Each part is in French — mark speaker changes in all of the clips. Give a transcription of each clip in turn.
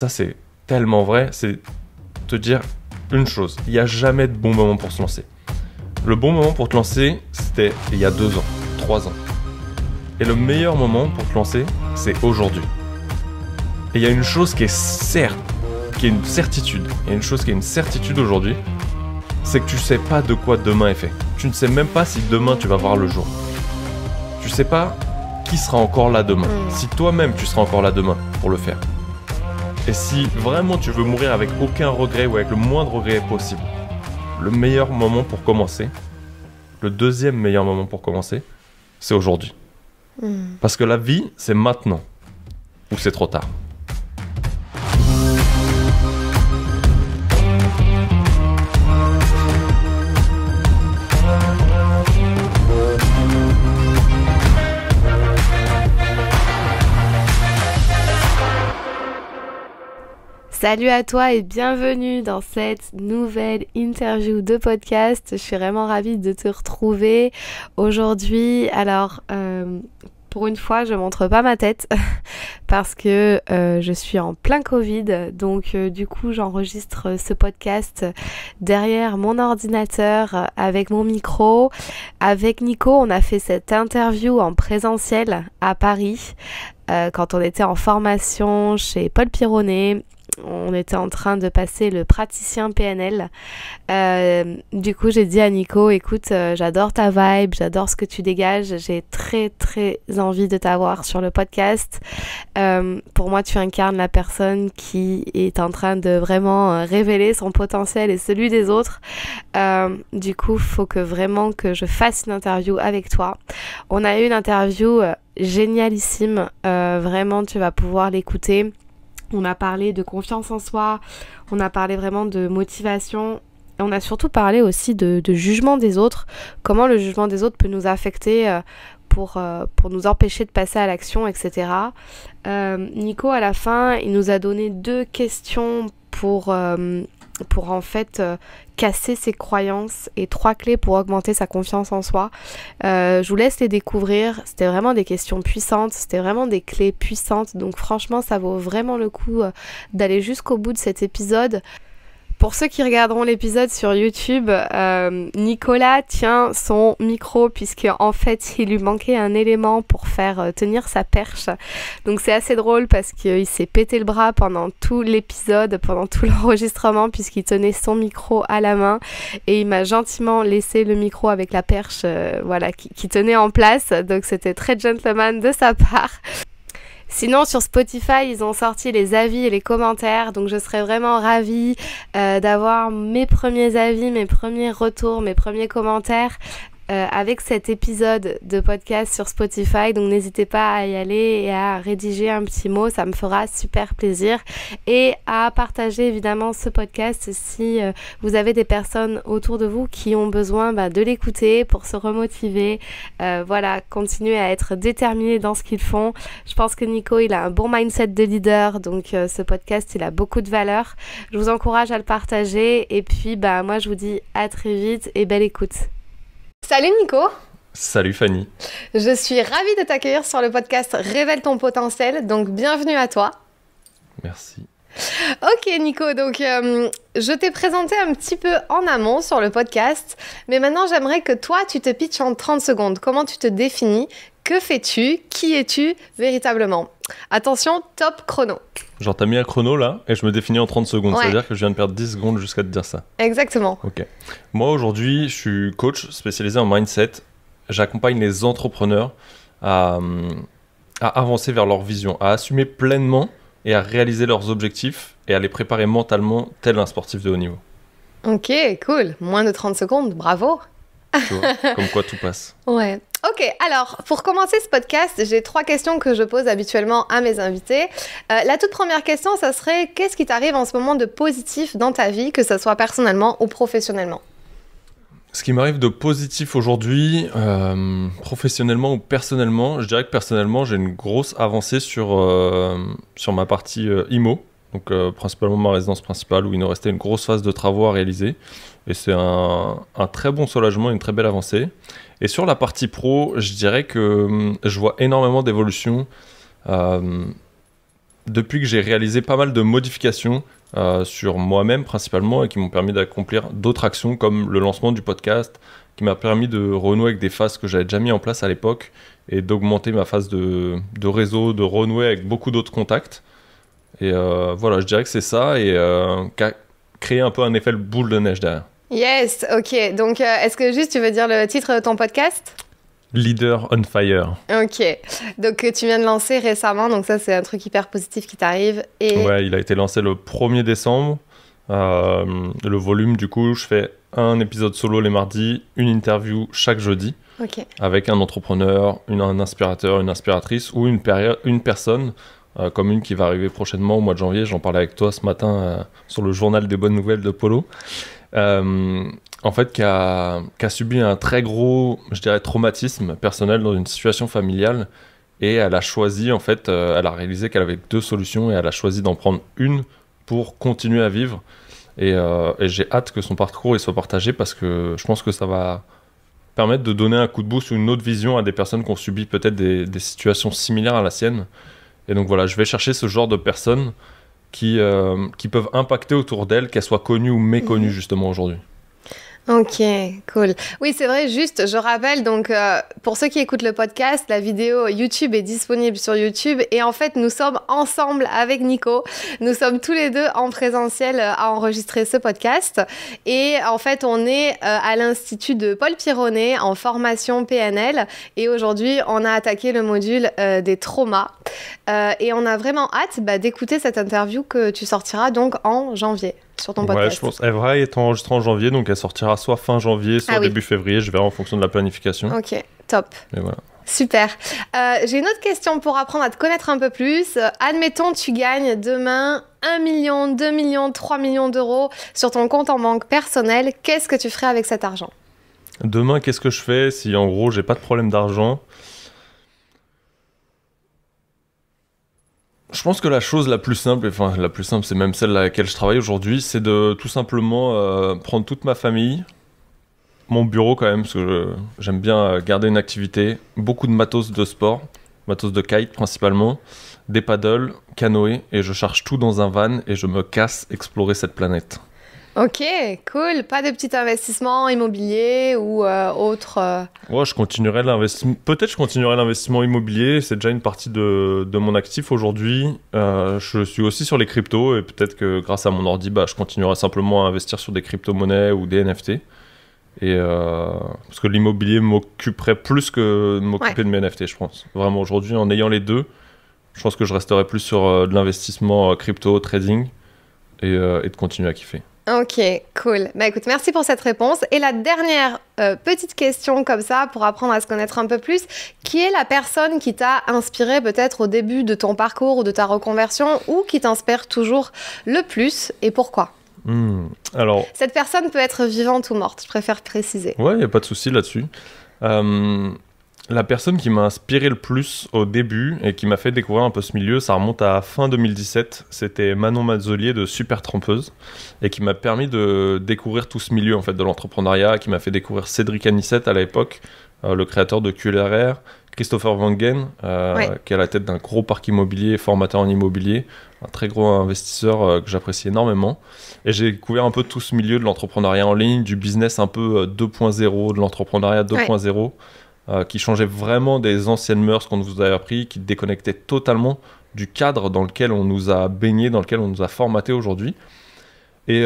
Speaker 1: Ça, c'est tellement vrai, c'est te dire une chose, il n'y a jamais de bon moment pour se lancer. Le bon moment pour te lancer, c'était il y a 2 ans, 3 ans. Et le meilleur moment pour te lancer, c'est aujourd'hui. Et il y a une chose qui est une certitude. Il y a une chose qui est une certitude aujourd'hui, c'est que tu sais pas de quoi demain est fait. Tu ne sais même pas si demain tu vas voir le jour. Tu sais pas qui sera encore là demain. Si toi-même tu seras encore là demain pour le faire. Et si vraiment tu veux mourir avec aucun regret ou avec le moindre regret possible, le meilleur moment pour commencer, le deuxième meilleur moment pour commencer, c'est aujourd'hui. Parce que la vie, c'est maintenant ou c'est trop tard.
Speaker 2: Salut à toi et bienvenue dans cette nouvelle interview de podcast. Je suis vraiment ravie de te retrouver aujourd'hui. Alors, pour une fois, je montre pas ma tête parce que je suis en plein Covid. Donc, du coup, j'enregistre ce podcast derrière mon ordinateur avec mon micro. Avec Nico, on a fait cette interview en présentiel à Paris quand on était en formation chez Paul Pironnet. On était en train de passer le praticien PNL. Du coup, j'ai dit à Nico, écoute, j'adore ta vibe, j'adore ce que tu dégages. J'ai très, très envie de t'avoir sur le podcast. Pour moi, tu incarnes la personne qui est en train de vraiment révéler son potentiel et celui des autres. Du coup, il faut vraiment que je fasse une interview avec toi. On a eu une interview génialissime. Vraiment, tu vas pouvoir l'écouter. On a parlé de confiance en soi, on a parlé vraiment de motivation, et on a surtout parlé aussi de jugement des autres, comment le jugement des autres peut nous affecter pour nous empêcher de passer à l'action, etc. Nico, à la fin, il nous a donné 2 questions pour en fait casser ses croyances et 3 clés pour augmenter sa confiance en soi. Je vous laisse les découvrir. C'était vraiment des questions puissantes, c'était vraiment des clés puissantes. Donc franchement, ça vaut vraiment le coup d'aller jusqu'au bout de cet épisode. Pour ceux qui regarderont l'épisode sur YouTube, Nicolas tient son micro puisque en fait il lui manquait un élément pour faire tenir sa perche. Donc c'est assez drôle parce qu'il s'est pété le bras pendant tout l'épisode, pendant tout l'enregistrement puisqu'il tenait son micro à la main et il m'a gentiment laissé le micro avec la perche qui tenait en place. Donc c'était très gentleman de sa part. Sinon, sur Spotify, ils ont sorti les avis et les commentaires, donc je serais vraiment ravie d'avoir mes premiers avis, mes premiers retours, mes premiers commentaires avec cet épisode de podcast sur Spotify. Donc n'hésitez pas à y aller et à rédiger un petit mot, ça me fera super plaisir. Et à partager évidemment ce podcast si vous avez des personnes autour de vous qui ont besoin de l'écouter pour se remotiver. Continuer à être déterminés dans ce qu'ils font. Je pense que Nico, il a un bon mindset de leader, donc ce podcast, il a beaucoup de valeur. Je vous encourage à le partager et puis moi je vous dis à très vite et belle écoute. Salut Nico.
Speaker 1: Salut Fanny.
Speaker 2: Je suis ravie de t'accueillir sur le podcast Révèle ton potentiel, donc bienvenue à toi.
Speaker 1: Merci.
Speaker 2: Ok Nico, donc je t'ai présenté un petit peu en amont sur le podcast, mais maintenant j'aimerais que toi tu te pitches en 30 secondes. Comment tu te définis? Que fais-tu? Qui es-tu véritablement? Attention, top chrono.
Speaker 1: Genre t'as mis un chrono là et je me définis en 30 secondes,
Speaker 2: Ouais.
Speaker 1: c'est-à-dire que je viens de perdre 10 secondes jusqu'à te dire ça.
Speaker 2: Exactement.
Speaker 1: Ok. Moi aujourd'hui, je suis coach spécialisé en mindset. J'accompagne les entrepreneurs à avancer vers leur vision, à assumer pleinement et à réaliser leurs objectifs et à les préparer mentalement tel un sportif de haut niveau.
Speaker 2: Ok, cool. Moins de 30 secondes, bravo.
Speaker 1: Tu vois, comme quoi tout passe.
Speaker 2: Ouais. Ok, alors pour commencer ce podcast, j'ai 3 questions que je pose habituellement à mes invités. La toute première question, ça serait qu'est-ce qui t'arrive en ce moment de positif dans ta vie, que ce soit personnellement ou professionnellement?
Speaker 1: Ce qui m'arrive de positif aujourd'hui, professionnellement ou personnellement, je dirais que personnellement, j'ai une grosse avancée sur ma partie IMO, donc principalement ma résidence principale où il nous restait une grosse phase de travaux à réaliser. Et c'est un très bon soulagement, une très belle avancée. Et sur la partie pro, je dirais que je vois énormément d'évolution depuis que j'ai réalisé pas mal de modifications sur moi-même principalement et qui m'ont permis d'accomplir d'autres actions comme le lancement du podcast, qui m'a permis de renouer avec des phases que j'avais déjà mis en place à l'époque et d'augmenter ma phase de réseau, de renouer avec beaucoup d'autres contacts. Et voilà, je dirais que c'est ça et qu'a créé un peu un effet boule de neige derrière.
Speaker 2: Yes, ok. Donc, est-ce que juste tu veux dire le titre de ton podcast ?
Speaker 1: Leader on Fire.
Speaker 2: Ok. Donc, tu viens de lancer récemment, donc ça, c'est un truc hyper positif qui t'arrive. Et...
Speaker 1: Ouais, il a été lancé le 1er décembre. Le volume, du coup, je fais un épisode solo les mardis, une interview chaque jeudi, avec un entrepreneur, un inspirateur, une inspiratrice ou une personne, comme une qui va arriver prochainement au mois de janvier. J'en parlais avec toi ce matin sur le journal des bonnes nouvelles de Polo. En fait, qui a subi un très gros, je dirais, traumatisme personnel dans une situation familiale. Et elle a choisi, en fait, elle a réalisé qu'elle avait 2 solutions et elle a choisi d'en prendre une pour continuer à vivre. Et j'ai hâte que son parcours il soit partagé parce que je pense que ça va permettre de donner un coup de boost ou une autre vision à des personnes qui ont subi peut-être des situations similaires à la sienne. Et donc voilà, je vais chercher ce genre de personnes qui peuvent impacter autour d'elles, qu'elles soient connues ou méconnues justement aujourd'hui.
Speaker 2: Ok, cool. Oui, c'est vrai, juste, je rappelle, donc, pour ceux qui écoutent le podcast, la vidéo YouTube est disponible sur YouTube et en fait, nous sommes ensemble avec Nico. Nous sommes tous les deux en présentiel à enregistrer ce podcast et en fait, on est à l'Institut de Paul Pironnet en formation PNL et aujourd'hui, on a attaqué le module des traumas et on a vraiment hâte d'écouter cette interview que tu sortiras donc en janvier. Sur ton podcast.
Speaker 1: Ouais, je pense. Elle va être enregistrée en janvier, donc elle sortira soit fin janvier, soit début février. Je verrai en fonction de la planification.
Speaker 2: Ok, top.
Speaker 1: Et voilà.
Speaker 2: Super. J'ai une autre question pour apprendre à te connaître un peu plus. Admettons, tu gagnes demain 1 million, 2 millions, 3 millions d'euros sur ton compte en banque personnel. Qu'est-ce que tu ferais avec cet argent ?
Speaker 1: Demain, qu'est-ce que je fais si en gros, j'ai pas de problème d'argent ? Je pense que la chose la plus simple, c'est même celle à laquelle je travaille aujourd'hui, c'est de tout simplement prendre toute ma famille, mon bureau quand même, parce que j'aime bien garder une activité, beaucoup de matos de sport, matos de kite principalement, des paddles, canoë, et je charge tout dans un van et je me casse explorer cette planète.
Speaker 2: Ok, cool. Pas de petit investissement immobilier ou autre
Speaker 1: Ouais, je continuerai l'investissement. Peut-être je continuerai l'investissement immobilier. C'est déjà une partie de mon actif aujourd'hui. Je suis aussi sur les cryptos et peut-être que grâce à mon ordi, je continuerai simplement à investir sur des crypto-monnaies ou des NFT. Et parce que l'immobilier m'occuperait plus que de m'occuper de mes NFT, je pense. Vraiment aujourd'hui, en ayant les deux, je pense que je resterai plus sur de l'investissement crypto, trading et de continuer à kiffer.
Speaker 2: Ok, cool. Écoute, merci pour cette réponse. Et la dernière petite question comme ça, pour apprendre à se connaître un peu plus, qui est la personne qui t'a inspiré peut-être au début de ton parcours ou de ta reconversion ou qui t'inspire toujours le plus et pourquoi ?
Speaker 1: Alors,
Speaker 2: cette personne peut être vivante ou morte, je préfère préciser.
Speaker 1: Ouais, il n'y a pas de souci là-dessus. La personne qui m'a inspiré le plus au début et qui m'a fait découvrir un peu ce milieu, ça remonte à fin 2017. C'était Manon Mazzolier de Super Trempeuse et qui m'a permis de découvrir tout ce milieu en fait, de l'entrepreneuriat, qui m'a fait découvrir Cédric Anissette à l'époque, le créateur de QLRR, Christopher Wangen, qui est à la tête d'un gros parc immobilier, formateur en immobilier, un très gros investisseur que j'apprécie énormément. Et j'ai découvert un peu tout ce milieu de l'entrepreneuriat en ligne, du business un peu 2.0, de l'entrepreneuriat 2.0. Qui changeait vraiment des anciennes mœurs qu'on nous avait appris, qui déconnectait totalement du cadre dans lequel on nous a baigné, dans lequel on nous a formaté aujourd'hui. Et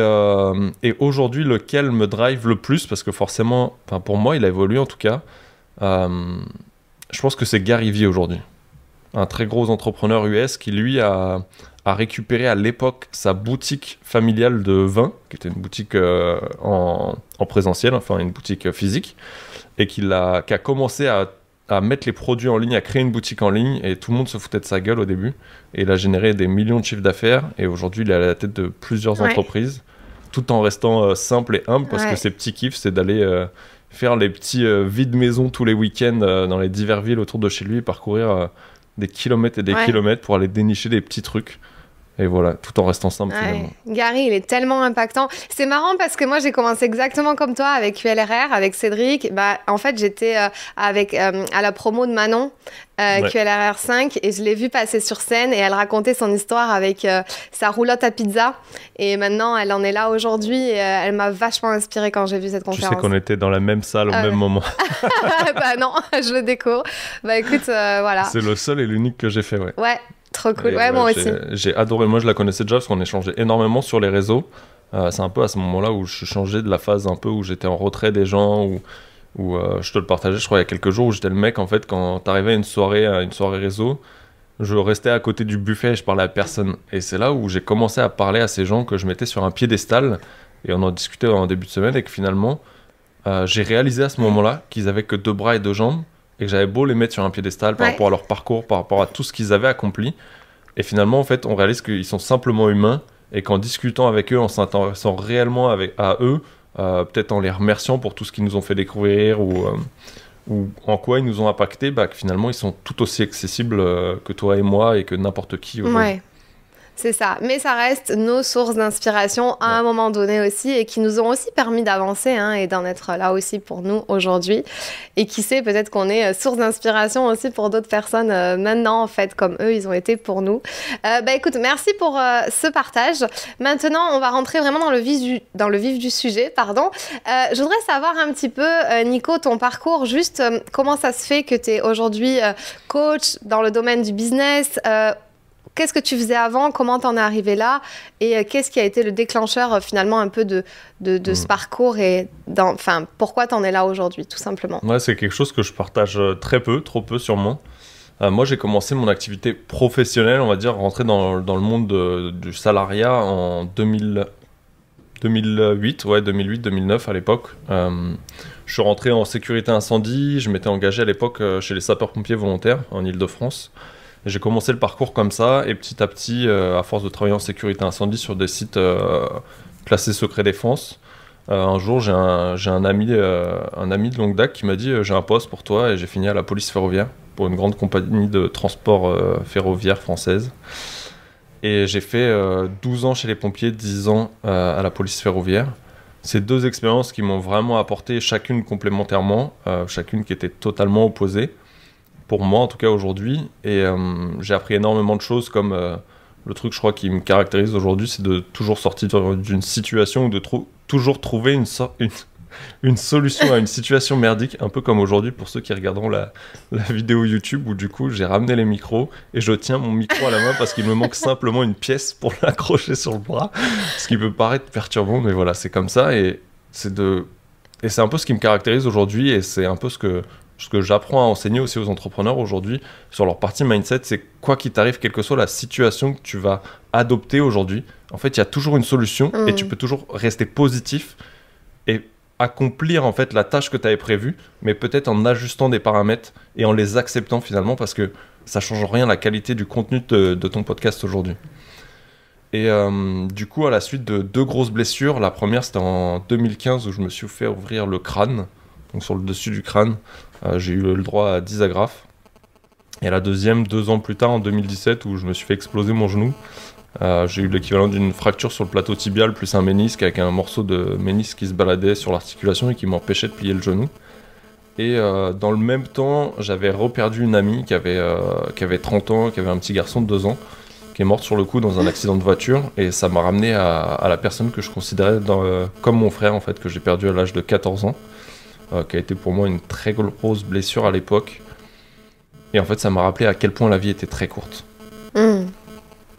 Speaker 1: aujourd'hui, lequel me drive le plus, parce que forcément, pour moi, il a évolué en tout cas, je pense que c'est Gary Vee aujourd'hui. Un très gros entrepreneur US qui, lui, a récupéré à l'époque sa boutique familiale de vin, qui était une boutique en présentiel, enfin une boutique physique, et qui a commencé à mettre les produits en ligne, à créer une boutique en ligne, et tout le monde se foutait de sa gueule au début. Et il a généré des millions de chiffres d'affaires, et aujourd'hui il est à la tête de plusieurs entreprises, tout en restant simple et humble, parce que ses petits kiffs, c'est d'aller faire les petits vides maison tous les week-ends dans les diverses villes autour de chez lui, et parcourir des kilomètres et des kilomètres pour aller dénicher des petits trucs. Et voilà, tout en restant simple
Speaker 2: Ouais.
Speaker 1: finalement.
Speaker 2: Gary, il est tellement impactant. C'est marrant parce que moi, j'ai commencé exactement comme toi avec ULRR, avec Cédric. Bah, en fait, j'étais à la promo de Manon,
Speaker 1: Ouais.
Speaker 2: QLRR 5, et je l'ai vue passer sur scène et elle racontait son histoire avec sa roulotte à pizza. Et maintenant, elle en est là aujourd'hui et elle m'a vachement inspirée quand j'ai vu cette
Speaker 1: Tu
Speaker 2: conférence.
Speaker 1: sais qu'on était dans la même salle au même moment.
Speaker 2: Bah non, je le découvre. Bah écoute, voilà.
Speaker 1: C'est le seul et l'unique que j'ai fait, ouais.
Speaker 2: Ouais, trop cool.
Speaker 1: Et
Speaker 2: Ouais, moi aussi.
Speaker 1: j'ai adoré. Moi, je la connaissais déjà parce qu'on échangeait énormément sur les réseaux. C'est un peu à ce moment-là où je changeais de la phase un peu où j'étais en retrait des gens, où je te le partageais, je crois, il y a quelques jours, où j'étais le mec, en fait, quand t'arrivais à une soirée réseau, je restais à côté du buffet et je parlais à personne. Et c'est là où j'ai commencé à parler à ces gens que je mettais sur un piédestal, et on en discutait en début de semaine, et que finalement, j'ai réalisé à ce moment-là qu'ils avaient que 2 bras et 2 jambes, et que j'avais beau les mettre sur un piédestal par
Speaker 2: Ouais.
Speaker 1: rapport à leur parcours, par rapport à tout ce qu'ils avaient accompli. Et finalement, en fait, on réalise qu'ils sont simplement humains, et qu'en discutant avec eux, en s'intéressant réellement à eux, peut-être en les remerciant pour tout ce qu'ils nous ont fait découvrir, ou en quoi ils nous ont impacté, bah, que finalement, ils sont tout aussi accessibles que toi et moi, et que n'importe qui aujourd'hui.
Speaker 2: Ouais. C'est ça, mais ça reste nos sources d'inspiration à un moment donné aussi et qui nous ont aussi permis d'avancer hein, et d'en être là aussi pour nous aujourd'hui. Et qui sait, peut-être qu'on est source d'inspiration aussi pour d'autres personnes maintenant en fait, comme eux, ils ont été pour nous. Bah écoute, merci pour ce partage. Maintenant, on va rentrer vraiment dans le vif du sujet, pardon. Je voudrais savoir un petit peu, Nico, ton parcours, juste comment ça se fait que tu es aujourd'hui coach dans le domaine du business. Qu'est-ce que tu faisais avant? Comment t'en es arrivé là? Et qu'est-ce qui a été le déclencheur finalement un peu de ce parcours et pourquoi t'en es là aujourd'hui, tout simplement?
Speaker 1: Ouais, c'est quelque chose que je partage très peu, trop peu sûrement. Moi, j'ai commencé mon activité professionnelle, on va dire, rentrer dans le monde du salariat en 2008, ouais, 2008-2009 à l'époque. Je suis rentré en sécurité incendie, je m'étais engagé à l'époque chez les sapeurs-pompiers volontaires en Île-de-France. J'ai commencé le parcours comme ça, et petit à petit, à force de travailler en sécurité incendie sur des sites classés secret défense, un jour j'ai un ami de longue date qui m'a dit j'ai un poste pour toi, et j'ai fini à la police ferroviaire pour une grande compagnie de transport ferroviaire française. Et j'ai fait 12 ans chez les pompiers, 10 ans à la police ferroviaire. C'est 2 expériences qui m'ont vraiment apporté, chacune complémentairement, chacune qui était totalement opposée. Pour moi en tout cas aujourd'hui, et j'ai appris énormément de choses comme le truc je crois qui me caractérise aujourd'hui, c'est de toujours sortir d'une situation ou de toujours trouver une solution à une situation merdique, un peu comme aujourd'hui pour ceux qui regarderont la vidéo YouTube où du coup j'ai ramené les micros et je tiens mon micro à la main parce qu'il me manque simplement une pièce pour l'accrocher sur le bras, ce qui peut paraître perturbant, mais voilà, c'est comme ça, et c'est un peu ce qui me caractérise aujourd'hui, et c'est un peu ce que j'apprends à enseigner aussi aux entrepreneurs aujourd'hui sur leur partie mindset, c'est quoi qu'il t'arrive, quelle que soit la situation que tu vas adopter aujourd'hui, en fait, il y a toujours une solution et tu peux toujours rester positif et accomplir en fait la tâche que tu avais prévue, mais peut-être en ajustant des paramètres et en les acceptant finalement, parce que ça change rien à la qualité du contenu de ton podcast aujourd'hui. Et du coup, à la suite de 2 grosses blessures, la première c'était en 2015 où je me suis fait ouvrir le crâne, donc sur le dessus du crâne. J'ai eu le droit à 10 agrafes. Et la deuxième, 2 ans plus tard, en 2017, où je me suis fait exploser mon genou. J'ai eu l'équivalent d'une fracture sur le plateau tibial, plus un ménisque, avec un morceau de ménisque qui se baladait sur l'articulation et qui m'empêchait de plier le genou. Et dans le même temps, j'avais reperdu une amie qui avait 30 ans, qui avait un petit garçon de 2 ans, qui est morte sur le coup dans un accident de voiture. Et ça m'a ramené à la personne que je considérais comme mon frère, en fait, que j'ai perdu à l'âge de 14 ans. Qui a été pour moi une très grosse blessure à l'époque. Et en fait, ça m'a rappelé à quel point la vie était très courte.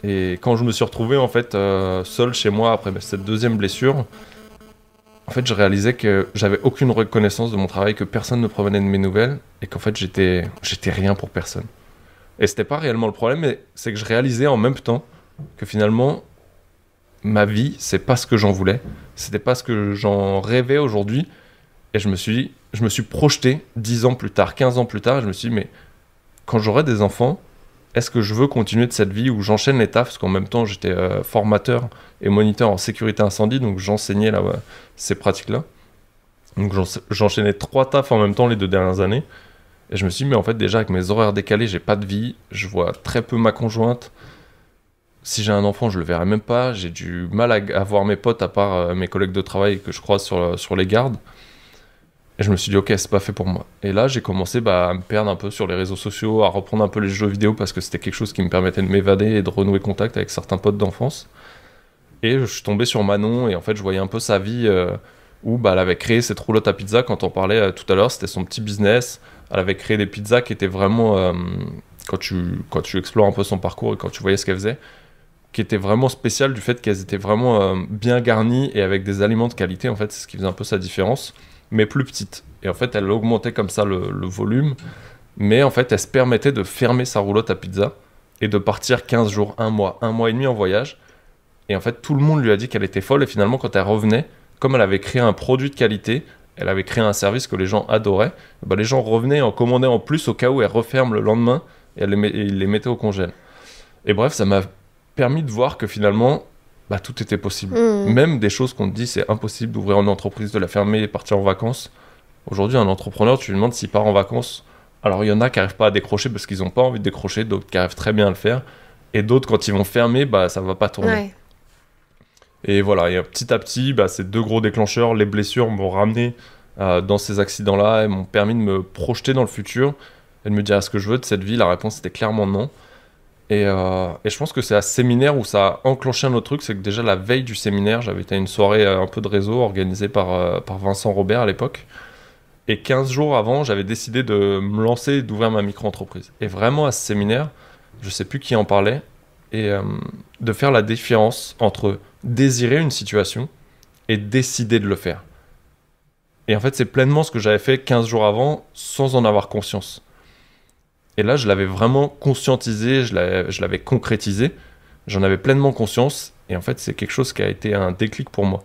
Speaker 1: Et quand je me suis retrouvé en fait seul chez moi après cette deuxième blessure, en fait, je réalisais que j'avais aucune reconnaissance de mon travail, que personne ne provenait de mes nouvelles, et qu'en fait, j'étais rien pour personne. Et c'était pas réellement le problème, mais c'est que je réalisais en même temps que finalement, ma vie, c'est pas ce que j'en voulais, c'était pas ce que j'en rêvais aujourd'hui. Et je me suis projeté 10 ans plus tard, 15 ans plus tard, et je me suis dit, mais quand j'aurai des enfants, est-ce que je veux continuer de cette vie où j'enchaîne les tafs? Parce qu'en même temps, j'étais formateur et moniteur en sécurité incendie, donc j'enseignais ces pratiques-là. Donc j'enchaînais 3 tafs en même temps les 2 dernières années. Et je me suis dit, mais en fait, déjà, avec mes horaires décalés, j'ai pas de vie, je vois très peu ma conjointe. si j'ai un enfant, je le verrai même pas. J'ai du mal à voir mes potes à part mes collègues de travail que je croise sur les gardes. Et je me suis dit, ok, c'est pas fait pour moi. Et là, j'ai commencé à me perdre un peu sur les réseaux sociaux, à reprendre un peu les jeux vidéo parce que c'était quelque chose qui me permettait de m'évader et de renouer contact avec certains potes d'enfance. Et je suis tombé sur Manon et en fait, je voyais un peu sa vie où elle avait créé cette roulotte à pizza. Quand on parlait tout à l'heure, c'était son petit business. Elle avait créé des pizzas qui étaient vraiment, quand tu explores un peu son parcours et quand tu voyais ce qu'elle faisait, qui étaient vraiment spéciales du fait qu'elles étaient vraiment bien garnies et avec des aliments de qualité. En fait, c'est ce qui faisait un peu sa différence, mais plus petite. Et en fait, elle augmentait comme ça le volume, mais en fait, elle se permettait de fermer sa roulotte à pizza et de partir 15 jours, un mois et demi en voyage. Et en fait, tout le monde lui a dit qu'elle était folle. Et finalement, quand elle revenait, comme elle avait créé un produit de qualité, elle avait créé un service que les gens adoraient, les gens revenaient et en commandaient en plus au cas où elle referme le lendemain et ils les mettaient au congèle. Et bref, ça m'a permis de voir que finalement, tout était possible. Même des choses qu'on te dit, c'est impossible d'ouvrir une entreprise, de la fermer et partir en vacances. Aujourd'hui, un entrepreneur, tu lui demandes s'il part en vacances. Alors, il y en a qui n'arrivent pas à décrocher parce qu'ils n'ont pas envie de décrocher, d'autres qui arrivent très bien à le faire. Et d'autres, quand ils vont fermer, ça ne va pas tourner.
Speaker 2: Ouais.
Speaker 1: Et voilà, et petit à petit, ces deux gros déclencheurs, les blessures m'ont ramené dans ces accidents-là et m'ont permis de me projeter dans le futur et de me dire, est-ce que je veux de cette vie? La réponse était clairement non. Et je pense que c'est à ce séminaire où ça a enclenché un autre truc, c'est que déjà la veille du séminaire, j'avais été à une soirée un peu de réseau organisée par Vincent Robert à l'époque. Et 15 jours avant, j'avais décidé de me lancer et d'ouvrir ma micro-entreprise. Et vraiment à ce séminaire, je sais plus qui en parlait, et de faire la différence entre désirer une situation et décider de le faire. Et en fait, c'est pleinement ce que j'avais fait 15 jours avant sans en avoir conscience. Et là, je l'avais vraiment conscientisé, je l'avais concrétisé, j'en avais pleinement conscience, et en fait, c'est quelque chose qui a été un déclic pour moi.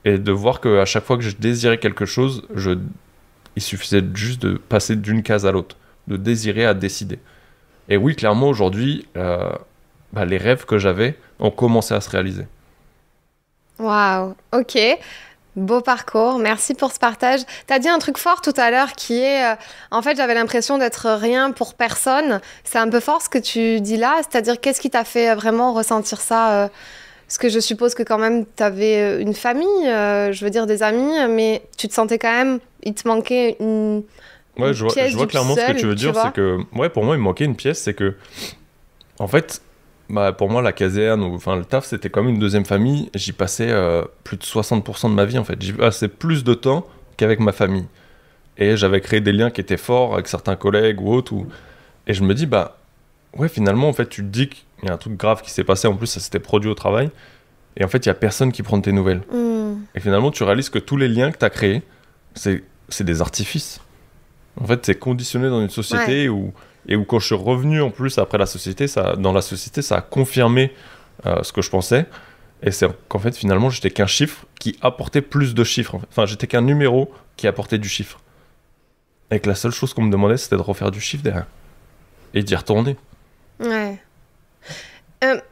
Speaker 1: Et de voir qu'à chaque fois que je désirais quelque chose, il suffisait juste de passer d'une case à l'autre, de désirer à décider. Et oui, clairement, aujourd'hui, les rêves que j'avais ont commencé à se réaliser.
Speaker 2: Waouh, ok. Beau parcours, merci pour ce partage. Tu as dit un truc fort tout à l'heure qui est, en fait, j'avais l'impression d'être rien pour personne. C'est un peu fort ce que tu dis là, c'est-à-dire qu'est-ce qui t'a fait vraiment ressentir ça parce que je suppose que quand même, tu avais une famille, je veux dire des amis, mais tu te sentais quand même, il te manquait une pièce
Speaker 1: je vois clairement ce que tu veux dire, c'est que, pour moi, il me manquait une pièce, c'est que, en fait, pour moi, la caserne, le taf, c'était comme une deuxième famille. J'y passais plus de 60% de ma vie, en fait. J'y passais plus de temps qu'avec ma famille. Et j'avais créé des liens qui étaient forts avec certains collègues ou autres. Et je me dis, finalement, en fait, tu te dis qu'il y a un truc grave qui s'est passé. En plus, ça s'était produit au travail. Et en fait, il n'y a personne qui prend de tes nouvelles. Et finalement, tu réalises que tous les liens que tu as créés, c'est des artifices. En fait, c'est conditionné dans une société où quand je suis revenu en plus après dans la société, ça a confirmé ce que je pensais. Et c'est qu'en fait, finalement, j'étais qu'un chiffre qui apportait plus de chiffres. En fait. Enfin, j'étais qu'un numéro qui apportait du chiffre. Et que la seule chose qu'on me demandait, c'était de refaire du chiffre derrière. Et d'y retourner.
Speaker 2: Ouais.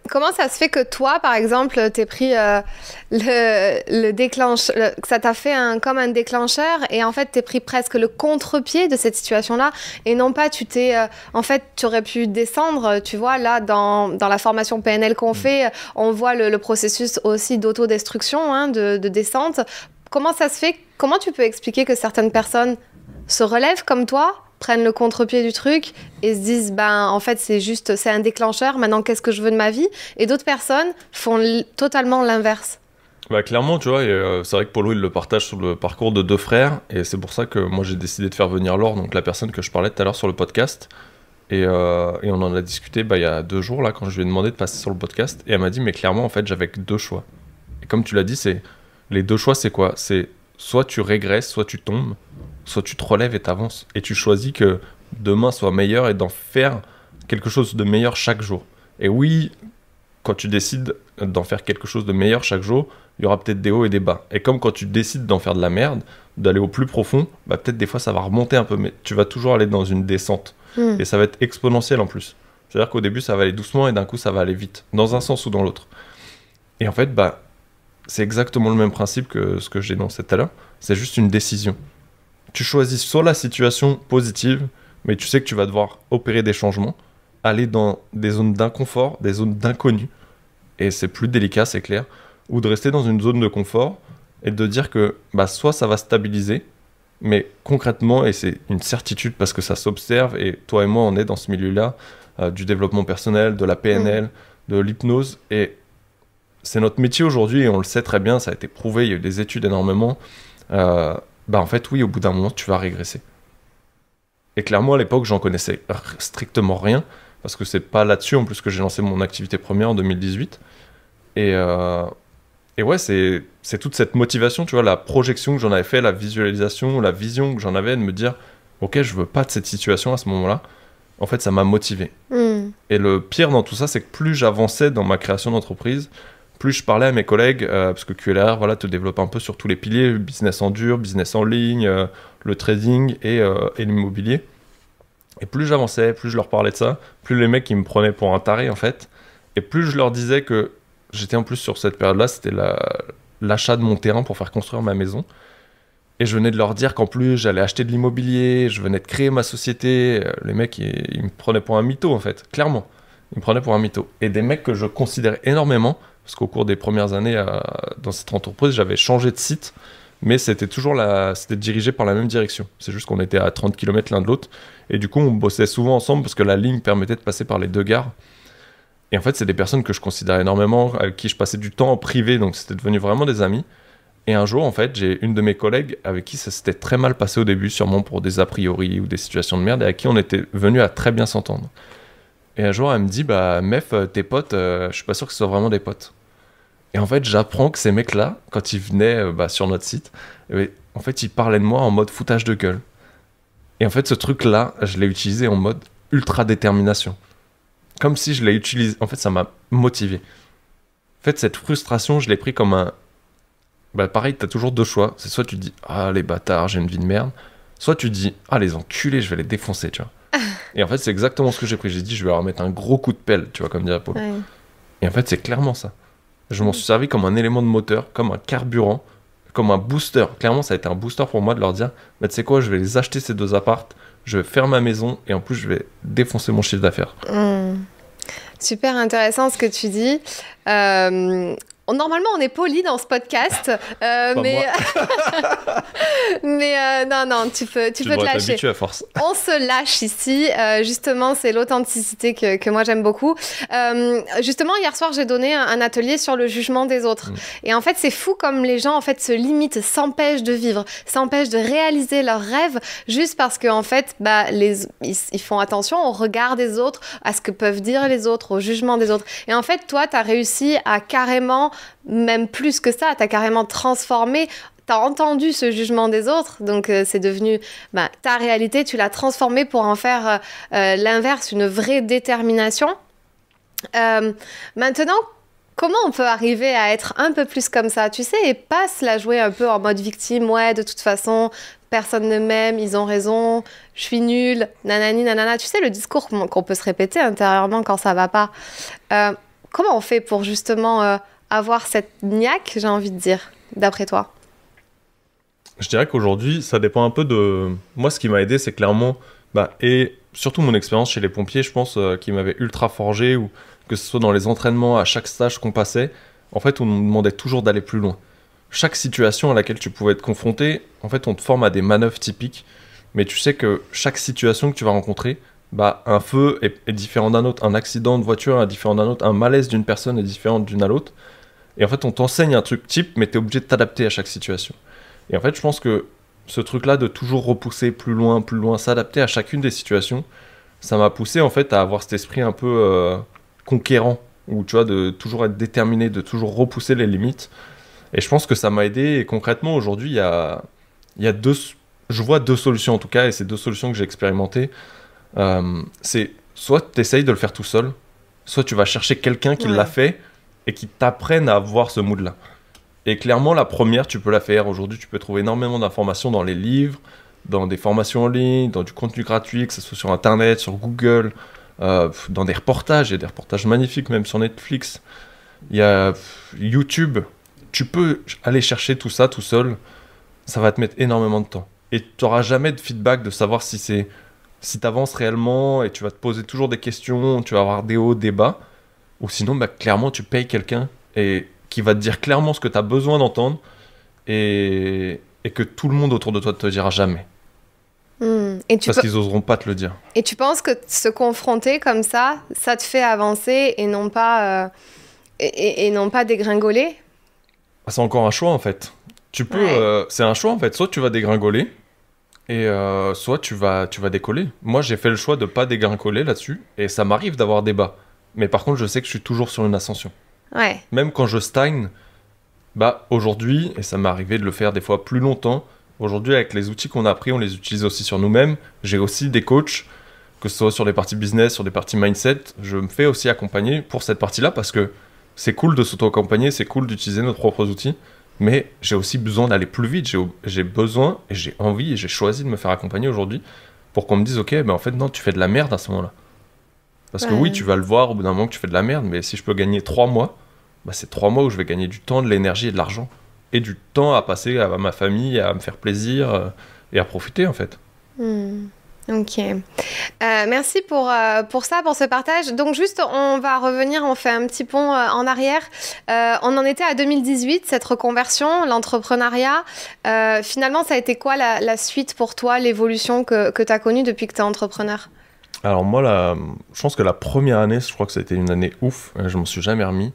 Speaker 2: Comment ça se fait que toi, par exemple, t'aies pris le déclencheur, que ça t'a fait comme un déclencheur et en fait, t'es pris presque le contre-pied de cette situation-là et non pas en fait, tu aurais pu descendre, tu vois, là, dans la formation PNL qu'on fait, on voit le processus aussi d'autodestruction, de descente. Comment ça se fait? Comment tu peux expliquer que certaines personnes se relèvent comme toi, prennent le contre-pied du truc et se disent en fait c'est un déclencheur, maintenant qu'est-ce que je veux de ma vie, et d'autres personnes font totalement l'inverse.
Speaker 1: Clairement, tu vois, c'est vrai que Polo il le partage sur le parcours de deux frères, et c'est pour ça que moi j'ai décidé de faire venir Laure, donc la personne que je parlais tout à l'heure sur le podcast, et on en a discuté il y a 2 jours là quand je lui ai demandé de passer sur le podcast, et elle m'a dit mais clairement en fait j'avais que 2 choix, et comme tu l'as dit, les 2 choix c'est quoi? C'est soit tu régresses, soit tu tombes, soit tu te relèves et t'avances. Et tu choisis que demain soit meilleur et d'en faire quelque chose de meilleur chaque jour. Et oui, quand tu décides d'en faire quelque chose de meilleur chaque jour, il y aura peut-être des hauts et des bas. Et comme quand tu décides d'en faire de la merde, d'aller au plus profond, peut-être des fois ça va remonter un peu, mais tu vas toujours aller dans une descente. Et ça va être exponentiel en plus. C'est-à-dire qu'au début ça va aller doucement et d'un coup ça va aller vite, dans un sens ou dans l'autre. Et en fait, c'est exactement le même principe que ce que j'ai énoncé tout à l'heure. C'est juste une décision. Tu choisis soit la situation positive, mais tu sais que tu vas devoir opérer des changements, aller dans des zones d'inconfort, des zones d'inconnu, et c'est plus délicat, c'est clair, ou de rester dans une zone de confort et de dire que soit ça va stabiliser, mais concrètement, et c'est une certitude parce que ça s'observe, et toi et moi on est dans ce milieu-là, du développement personnel, de la PNL, de l'hypnose, et c'est notre métier aujourd'hui et on le sait très bien, ça a été prouvé, il y a eu des études énormément. En fait, oui, au bout d'un moment, tu vas régresser. Et clairement, à l'époque, j'en connaissais strictement rien parce que c'est pas là-dessus en plus que j'ai lancé mon activité première en 2018. Et ouais, c'est toute cette motivation, tu vois, la projection que j'en avais fait, la visualisation, la vision que j'en avais de me dire, ok, je veux pas de cette situation à ce moment-là. En fait, ça m'a motivé. Et le pire dans tout ça, c'est que plus j'avançais dans ma création d'entreprise, plus je parlais à mes collègues, parce que QLR, voilà, te développe un peu sur tous les piliers, le business en dur, business en ligne, le trading et l'immobilier. Et plus j'avançais, plus je leur parlais de ça, plus les mecs ils me prenaient pour un taré en fait, et plus je leur disais que j'étais en plus sur cette période-là, c'était l'achat de mon terrain pour faire construire ma maison. Et je venais de leur dire qu'en plus j'allais acheter de l'immobilier, je venais de créer ma société. Les mecs ils me prenaient pour un mytho en fait, clairement. Ils me prenaient pour un mytho. Et des mecs que je considérais énormément, parce qu'au cours des premières années dans cette entreprise, j'avais changé de site, mais c'était dirigé par la même direction. C'est juste qu'on était à 30 km l'un de l'autre, et du coup on bossait souvent ensemble parce que la ligne permettait de passer par les deux gares. Et en fait, c'est des personnes que je considérais énormément, avec qui je passais du temps en privé, donc c'était devenu vraiment des amis. Et un jour, en fait, j'ai une de mes collègues avec qui ça s'était très mal passé au début, sûrement pour des a priori ou des situations de merde, et avec qui on était venu à très bien s'entendre. Et un jour, elle me dit, Mef, tes potes, je suis pas sûr que ce soit vraiment des potes. Et en fait, j'apprends que ces mecs-là, quand ils venaient sur notre site, en fait, ils parlaient de moi en mode foutage de gueule. Et en fait, ce truc-là, je l'ai utilisé en mode ultra détermination. Comme si je l'ai utilisé. En fait, ça m'a motivé. En fait, cette frustration, je l'ai pris comme un... pareil, t'as toujours deux choix. C'est soit tu te dis, ah, les bâtards, j'ai une vie de merde. Soit tu te dis, ah, les enculés, je vais les défoncer, tu vois. Et en fait, c'est exactement ce que j'ai pris. J'ai dit, je vais leur mettre un gros coup de pelle, tu vois, comme dirait Paul.
Speaker 2: Ouais.
Speaker 1: Et en fait, c'est clairement ça. Je m'en suis servi comme un élément de moteur, comme un carburant, comme un booster. Clairement, ça a été un booster pour moi de leur dire, tu sais quoi, je vais les acheter ces deux appartes, je vais faire ma maison, et en plus, je vais défoncer mon chiffre d'affaires.
Speaker 2: Super intéressant ce que tu dis. Normalement, on est poli dans ce podcast, mais non, tu peux te lâcher.
Speaker 1: T'habituer à force.
Speaker 2: On se lâche ici. Justement, c'est l'authenticité que moi j'aime beaucoup. Justement, hier soir, j'ai donné un atelier sur le jugement des autres. Et en fait, c'est fou comme les gens en fait se limitent, s'empêchent de vivre, s'empêchent de réaliser leurs rêves, juste parce que en fait, ils font attention au regard des autres, à ce que peuvent dire les autres, au jugement des autres. Et en fait, toi, t'as réussi à carrément, même plus que ça, t'as carrément transformé. T'as entendu ce jugement des autres, donc c'est devenu ta réalité, tu l'as transformée pour en faire l'inverse, une vraie détermination. Maintenant, comment on peut arriver à être un peu plus comme ça, tu sais, et pas se la jouer un peu en mode victime, ouais, de toute façon, personne ne m'aime, ils ont raison, je suis nulle, nanani, nanana, tu sais, le discours qu'on peut se répéter intérieurement quand ça va pas. Comment on fait pour justement avoir cette niaque, j'ai envie de dire, d'après toi ?
Speaker 1: Je dirais qu'aujourd'hui, ça dépend un peu de... Moi, ce qui m'a aidé, c'est clairement... et surtout mon expérience chez les pompiers, je pense, qui m'avait ultra forgé, ou que ce soit dans les entraînements, à chaque stage qu'on passait, en fait, on nous demandait toujours d'aller plus loin. Chaque situation à laquelle tu pouvais être confronté, en fait, on te forme à des manœuvres typiques, mais tu sais que chaque situation que tu vas rencontrer, un feu est différent d'un autre, un accident de voiture est différent d'un autre, un malaise d'une personne est différent d'une à l'autre, et en fait, on t'enseigne un truc type, mais tu es obligé de t'adapter à chaque situation. Et en fait, je pense que ce truc-là de toujours repousser plus loin, s'adapter à chacune des situations, ça m'a poussé en fait à avoir cet esprit un peu conquérant, où tu vois, de toujours être déterminé, de toujours repousser les limites. Et je pense que ça m'a aidé. Et concrètement, aujourd'hui, il y a je vois deux solutions en tout cas, et c'est deux solutions que j'ai expérimentées. C'est soit tu essayes de le faire tout seul, soit tu vas chercher quelqu'un qui l'a fait et qui t'apprenne à avoir ce mood-là. Et clairement, la première, tu peux la faire. Aujourd'hui, tu peux trouver énormément d'informations dans les livres, dans des formations en ligne, dans du contenu gratuit, que ce soit sur Internet, sur Google, dans des reportages. Il y a des reportages magnifiques, même sur Netflix. Il y a YouTube. Tu peux aller chercher tout ça tout seul. Ça va te mettre énormément de temps. Et tu n'auras jamais de feedback de savoir si tu avances réellement, et tu vas te poser toujours des questions, tu vas avoir des hauts, des bas. ou sinon, bah, clairement, tu payes quelqu'un et qui va te dire clairement ce que tu as besoin d'entendre et que tout le monde autour de toi ne te dira jamais. Parce qu'ils oseront pas te le dire.
Speaker 2: Et tu penses que se confronter comme ça te fait avancer et non pas, et non pas dégringoler?
Speaker 1: C'est encore un choix en fait. Tu peux, c'est un choix en fait. Soit tu vas dégringoler et soit tu vas décoller. Moi j'ai fait le choix de pas dégringoler là-dessus et ça m'arrive d'avoir des bas. Mais par contre je sais que je suis toujours sur une ascension.
Speaker 2: Ouais.
Speaker 1: Même quand je stagne, bah aujourd'hui, et ça m'est arrivé de le faire des fois plus longtemps, aujourd'hui avec les outils qu'on a appris, on les utilise aussi sur nous-mêmes. J'ai aussi des coachs, que ce soit sur les parties business, sur les parties mindset. Je me fais aussi accompagner pour cette partie-là parce que c'est cool de s'auto-accompagner, c'est cool d'utiliser nos propres outils, mais j'ai aussi besoin d'aller plus vite. J'ai besoin et j'ai envie et j'ai choisi de me faire accompagner aujourd'hui pour qu'on me dise ok, ben en fait non, tu fais de la merde à ce moment-là. Parce que oui, tu vas le voir au bout d'un moment que tu fais de la merde, mais si je peux gagner 3 mois, bah c'est 3 mois où je vais gagner du temps, de l'énergie et de l'argent. Et du temps à passer à ma famille, à me faire plaisir et à profiter en fait.
Speaker 2: Ok. Merci pour ça, pour ce partage. Donc juste, on va revenir, on fait un petit pont en arrière. On en était à 2018, cette reconversion, l'entrepreneuriat. Finalement, ça a été quoi la suite pour toi, l'évolution que tu as connue depuis que tu es entrepreneur?
Speaker 1: Alors moi, je pense que la première année, je crois que ça a été une année ouf. Je m'en suis jamais remis.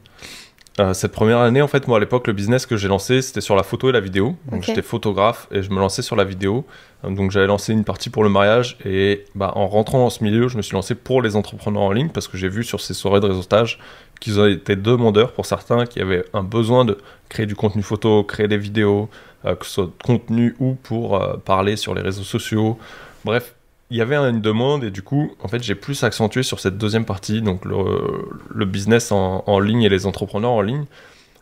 Speaker 1: Cette première année, en fait, moi, à l'époque, le business que j'ai lancé, c'était sur la photo et la vidéo. Donc, j'étais photographe et je me lançais sur la vidéo. Donc, j'avais lancé une partie pour le mariage. Et bah, en rentrant dans ce milieu, je me suis lancé pour les entrepreneurs en ligne parce que j'ai vu sur ces soirées de réseautage qu'ils étaient demandeurs pour certains qui avaient un besoin de créer du contenu photo, créer des vidéos, que ce soit de contenu ou pour parler sur les réseaux sociaux. Bref. Il y avait une demande et du coup, en fait, j'ai plus accentué sur cette deuxième partie, donc le business en ligne et les entrepreneurs en ligne,